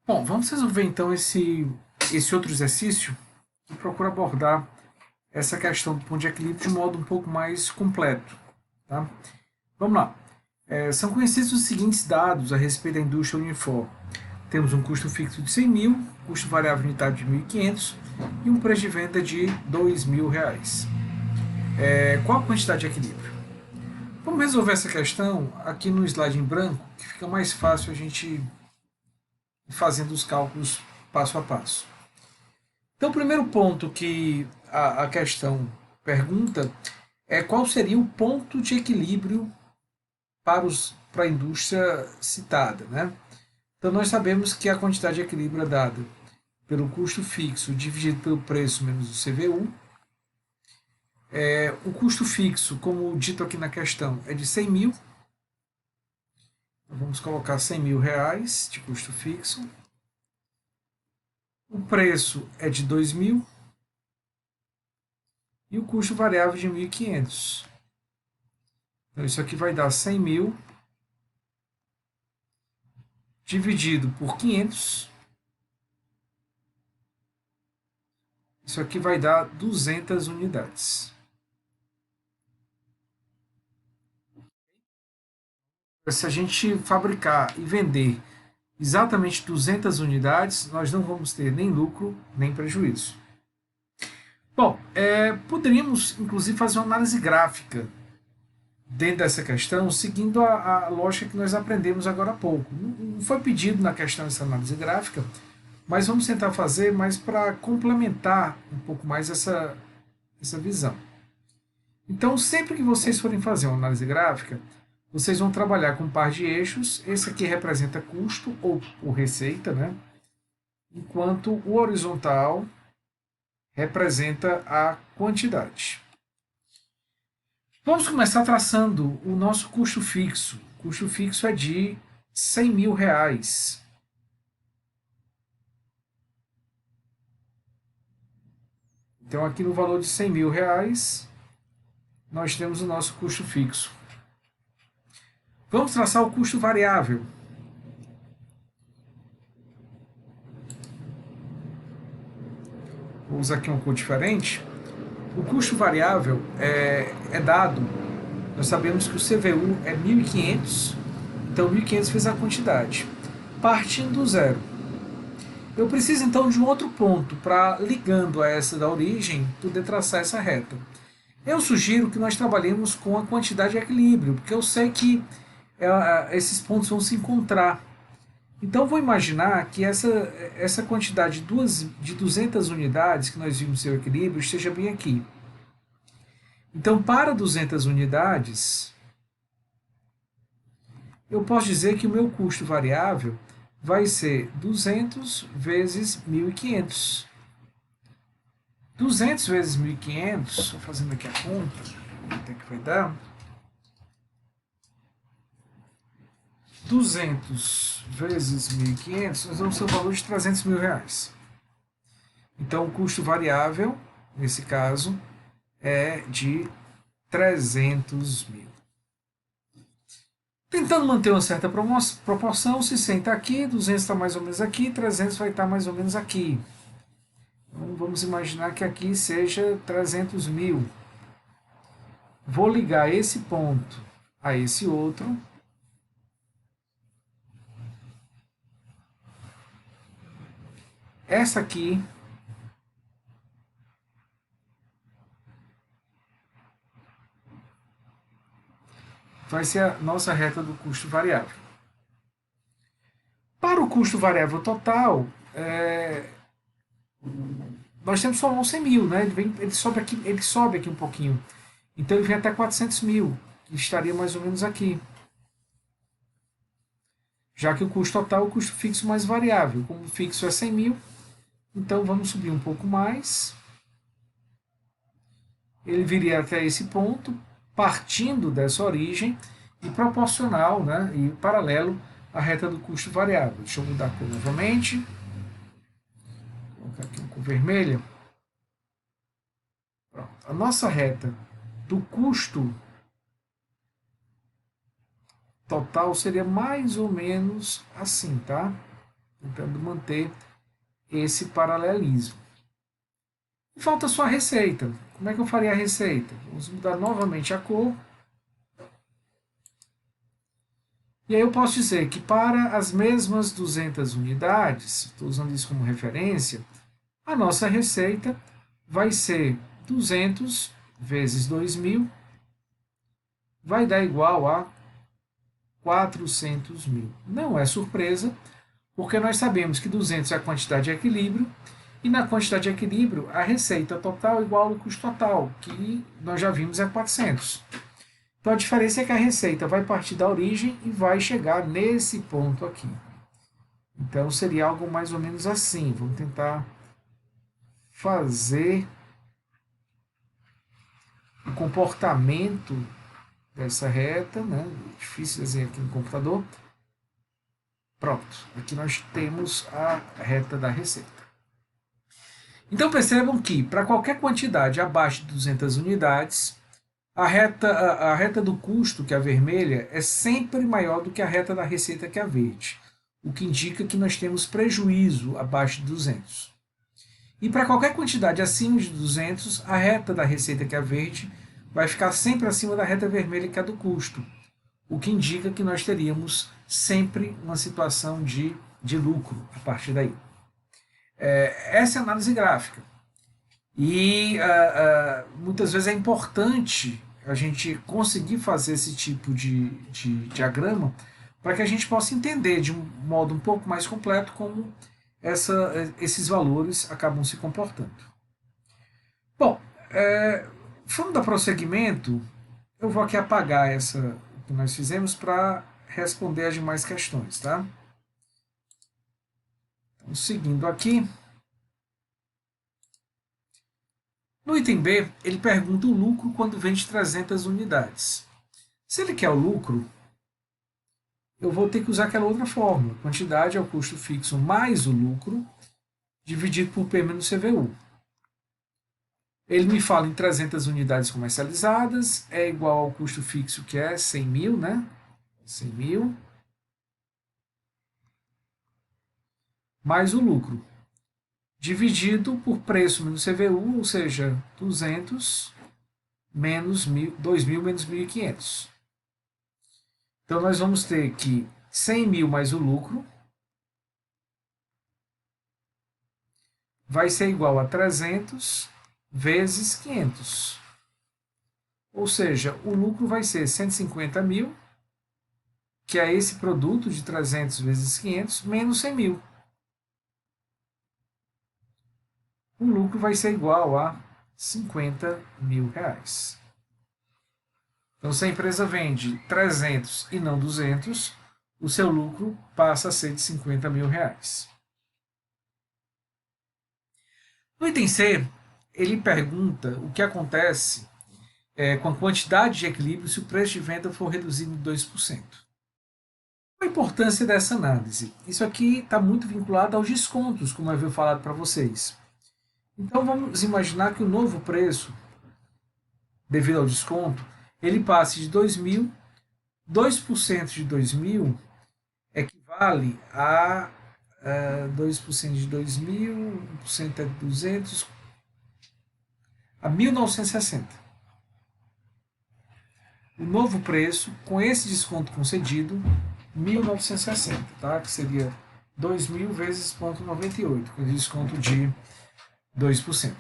Bom, vamos resolver então esse outro exercício que procura abordar essa questão do ponto de equilíbrio de modo um pouco mais completo. Tá? Vamos lá. São conhecidos os seguintes dados a respeito da indústria uniforme. Temos um custo fixo de 100 mil, custo variável unitário de 1.500 e um preço de venda de R$ 2.000. Qual a quantidade de equilíbrio? Vamos resolver essa questão aqui no slide em branco, que fica mais fácil a gente ir fazendo os cálculos passo a passo. Então, o primeiro ponto que a questão pergunta é qual seria o ponto de equilíbrio para a indústria citada. Né? Então, nós sabemos que a quantidade de equilíbrio é dada pelo custo fixo dividido pelo preço menos o CVU. O custo fixo, como dito aqui na questão, é de 100 mil. Então, vamos colocar 100 mil reais de custo fixo. O preço é de 2 mil. E o custo variável de 1.500. Então, isso aqui vai dar 100 mil dividido por 500. Isso aqui vai dar 200 unidades. Se a gente fabricar e vender exatamente 200 unidades, nós não vamos ter nem lucro nem prejuízo. Bom, poderíamos inclusive fazer uma análise gráfica dentro dessa questão, seguindo a lógica que nós aprendemos agora há pouco. Não foi pedido na questão essa análise gráfica, mas vamos tentar fazer mais para complementar um pouco mais essa visão. Então, sempre que vocês forem fazer uma análise gráfica, vocês vão trabalhar com um par de eixos. Esse aqui representa custo ou receita, né? Enquanto o horizontal representa a quantidade. Vamos começar traçando o nosso custo fixo. O custo fixo é de 100 mil reais. Então, aqui no valor de 100 mil reais, nós temos o nosso custo fixo. Vamos traçar o custo variável. Vou usar aqui uma cor diferente. O custo variável é dado, nós sabemos que o CVU é 1.500, então 1.500 fez a quantidade. Partindo do zero. Eu preciso então de um outro ponto para, ligando a essa da origem, poder traçar essa reta. Eu sugiro que nós trabalhemos com a quantidade de equilíbrio, porque eu sei que esses pontos vão se encontrar. Então, vou imaginar que essa quantidade de 200 unidades que nós vimos ser o equilíbrio esteja bem aqui. Então, para 200 unidades, eu posso dizer que o meu custo variável vai ser 200 vezes 1.500. 200 vezes 1.500, estou fazendo aqui a conta, quanto é que vai dar? 200 vezes 1.500, nós vamos ter o valor de 300 mil reais. Então, o custo variável, nesse caso, é de 300 mil. Tentando manter uma certa proporção, se 100 está aqui, 200 está mais ou menos aqui, 300 vai estar mais ou menos aqui. Então, vamos imaginar que aqui seja 300 mil. Vou ligar esse ponto a esse outro. Essa aqui vai ser a nossa reta do custo variável. Para o custo variável total, nós temos só 100 mil, né? Ele sobe aqui um pouquinho. Então ele vem até 400 mil, que estaria mais ou menos aqui. Já que o custo total é o custo fixo mais variável. Como o fixo é 100 mil, então vamos subir um pouco mais. Ele viria até esse ponto, partindo dessa origem e proporcional, né, e paralelo à reta do custo variável. Deixa eu mudar a cor novamente. Vou colocar aqui uma cor vermelha. Pronto. A nossa reta do custo total seria mais ou menos assim, tá? tentando manter esse paralelismo. E falta só a receita. Como é que eu faria a receita? Vamos mudar novamente a cor. E aí eu posso dizer que para as mesmas 200 unidades, estou usando isso como referência, a nossa receita vai ser 200 vezes 2.000, vai dar igual a 400.000. Não é surpresa, porque nós sabemos que 200 é a quantidade de equilíbrio, e na quantidade de equilíbrio, a receita total é igual ao custo total, que nós já vimos é 400. Então a diferença é que a receita vai partir da origem e vai chegar nesse ponto aqui. Então seria algo mais ou menos assim. Vamos tentar fazer o comportamento dessa reta, né? Difícil desenhar aqui no computador. Pronto, aqui nós temos a reta da receita. Então percebam que para qualquer quantidade abaixo de 200 unidades, a reta do custo, que é a vermelha, é sempre maior do que a reta da receita, que é a verde, o que indica que nós temos prejuízo abaixo de 200. E para qualquer quantidade acima de 200, a reta da receita, que é a verde, vai ficar sempre acima da reta vermelha, que é a do custo, o que indica que nós teríamos sempre uma situação de lucro a partir daí. Essa é a análise gráfica. E muitas vezes é importante a gente conseguir fazer esse tipo de diagrama para que a gente possa entender de um modo um pouco mais completo como esses valores acabam se comportando. Bom, vamos dar prosseguimento. Eu vou aqui apagar essa que nós fizemos para responder as demais questões, tá? Então, seguindo aqui. No item B, ele pergunta o lucro quando vende 300 unidades. Se ele quer o lucro, eu vou ter que usar aquela outra fórmula. Quantidade é o custo fixo mais o lucro, dividido por P menos CVU. Ele me fala em 300 unidades comercializadas, é igual ao custo fixo, que é 100.000, né? 100.000. Mais o lucro, dividido por preço menos CVU, ou seja, 200 menos 2.000 menos 1.500. Então, nós vamos ter que 100.000 mais o lucro vai ser igual a 300 vezes 500. Ou seja, o lucro vai ser 150.000, que é esse produto de 300 vezes 500, menos 100.000. O lucro vai ser igual a 50.000 reais. Então, se a empresa vende 300 e não 200, o seu lucro passa a ser de 50.000 reais. No item C, ele pergunta o que acontece com a quantidade de equilíbrio se o preço de venda for reduzido em 2%. Qual a importância dessa análise? Isso aqui está muito vinculado aos descontos, como eu havia falado para vocês. Então, vamos imaginar que o novo preço, devido ao desconto, ele passe de 2.000, 2% de 2.000 equivale a 2% de 2.000, 1% é 200, a 1.960. O novo preço, com esse desconto concedido, 1.960, tá? Que seria 2.000 vezes 0,98, com desconto de 2%.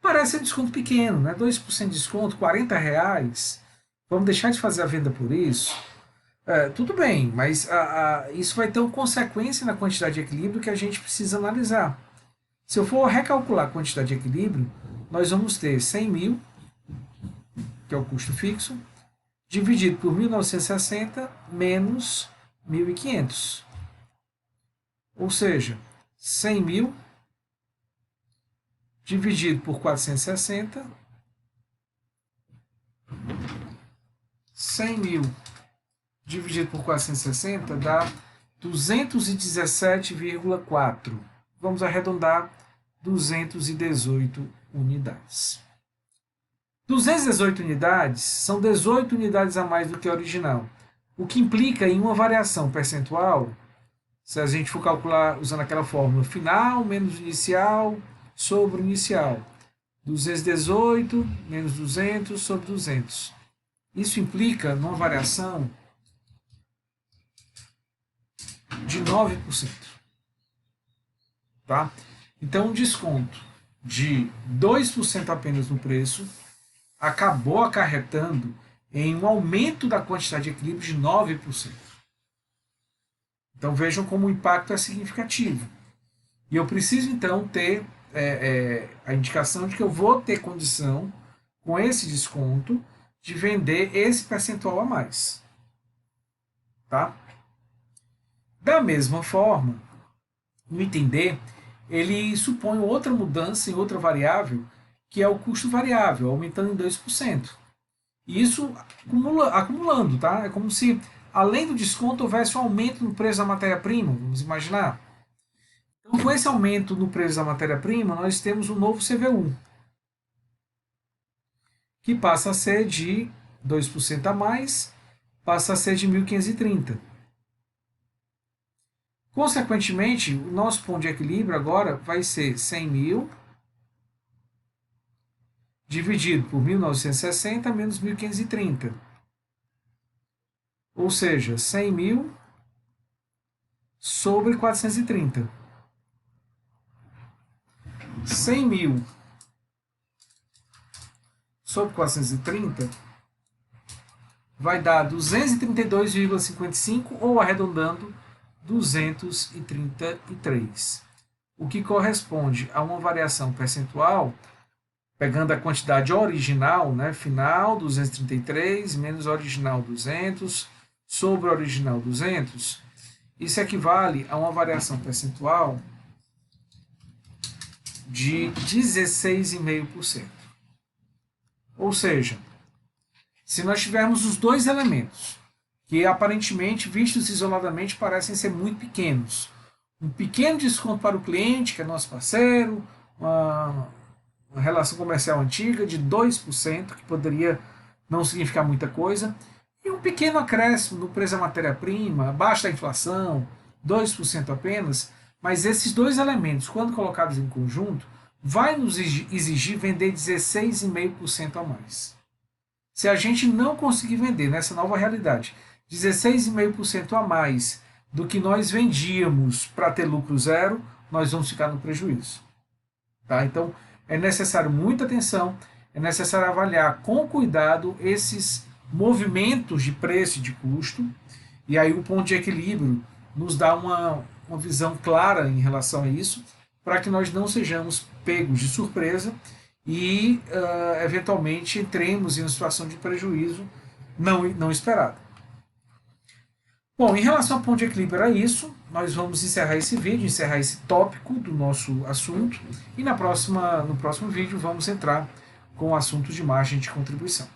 Parece um desconto pequeno, né? 2% de desconto, R$40. Vamos deixar de fazer a venda por isso? Tudo bem, mas isso vai ter uma consequência na quantidade de equilíbrio que a gente precisa analisar. Se eu for recalcular a quantidade de equilíbrio, nós vamos ter 100.000, que é o custo fixo, dividido por 1.960 menos 1.500. Ou seja, 100.000 dividido por 460, 100.000 dividido por 460 dá 217,4. Vamos arredondar, 218 unidades. 218 unidades são 18 unidades a mais do que a original, o que implica em uma variação percentual Se a gente for calcular usando aquela fórmula final menos inicial sobre o inicial, 218 menos 200 sobre 200. Isso implica numa variação de 9%. Tá? Então, um desconto de 2% apenas no preço acabou acarretando em um aumento da quantidade de equilíbrio de 9%. Então, vejam como o impacto é significativo. E eu preciso, então, ter a indicação de que eu vou ter condição, com esse desconto, de vender esse percentual a mais. Tá? Da mesma forma, no item D, ele supõe outra mudança em outra variável, que é o custo variável, aumentando em 2%. E isso acumulando, tá? É como se, além do desconto, houvesse um aumento no preço da matéria-prima, vamos imaginar. Então, com esse aumento no preço da matéria-prima, nós temos um novo CVU, que passa a ser de 2% a mais, passa a ser de 1.530. Consequentemente, o nosso ponto de equilíbrio agora vai ser 100 mil dividido por 1960 menos 1.530. Ou seja, 100 mil sobre 430. 100 mil sobre 430 vai dar 232,55 ou arredondando 233, o que corresponde a uma variação percentual, pegando a quantidade original, né, final 233 menos original 200 sobre original 200, isso equivale a uma variação percentual de 16,5%. Ou seja, se nós tivermos os dois elementos, que aparentemente, vistos isoladamente, parecem ser muito pequenos, um pequeno desconto para o cliente, que é nosso parceiro, uma relação comercial antiga de 2%, que poderia não significar muita coisa, e um pequeno acréscimo no preço da matéria-prima, abaixo da inflação, 2% apenas, mas esses dois elementos, quando colocados em conjunto, vai nos exigir vender 16,5% a mais. Se a gente não conseguir vender nessa nova realidade 16,5% a mais do que nós vendíamos para ter lucro zero, nós vamos ficar no prejuízo. Tá? Então, é necessário muita atenção, é necessário avaliar com cuidado esses movimentos de preço e de custo, e aí o ponto de equilíbrio nos dá uma visão clara em relação a isso, para que nós não sejamos pegos de surpresa e, eventualmente, entremos em uma situação de prejuízo não esperado. Bom, em relação ao ponto de equilíbrio era isso. Nós vamos encerrar esse vídeo, encerrar esse tópico do nosso assunto. E no próximo vídeo vamos entrar com o assunto de margem de contribuição.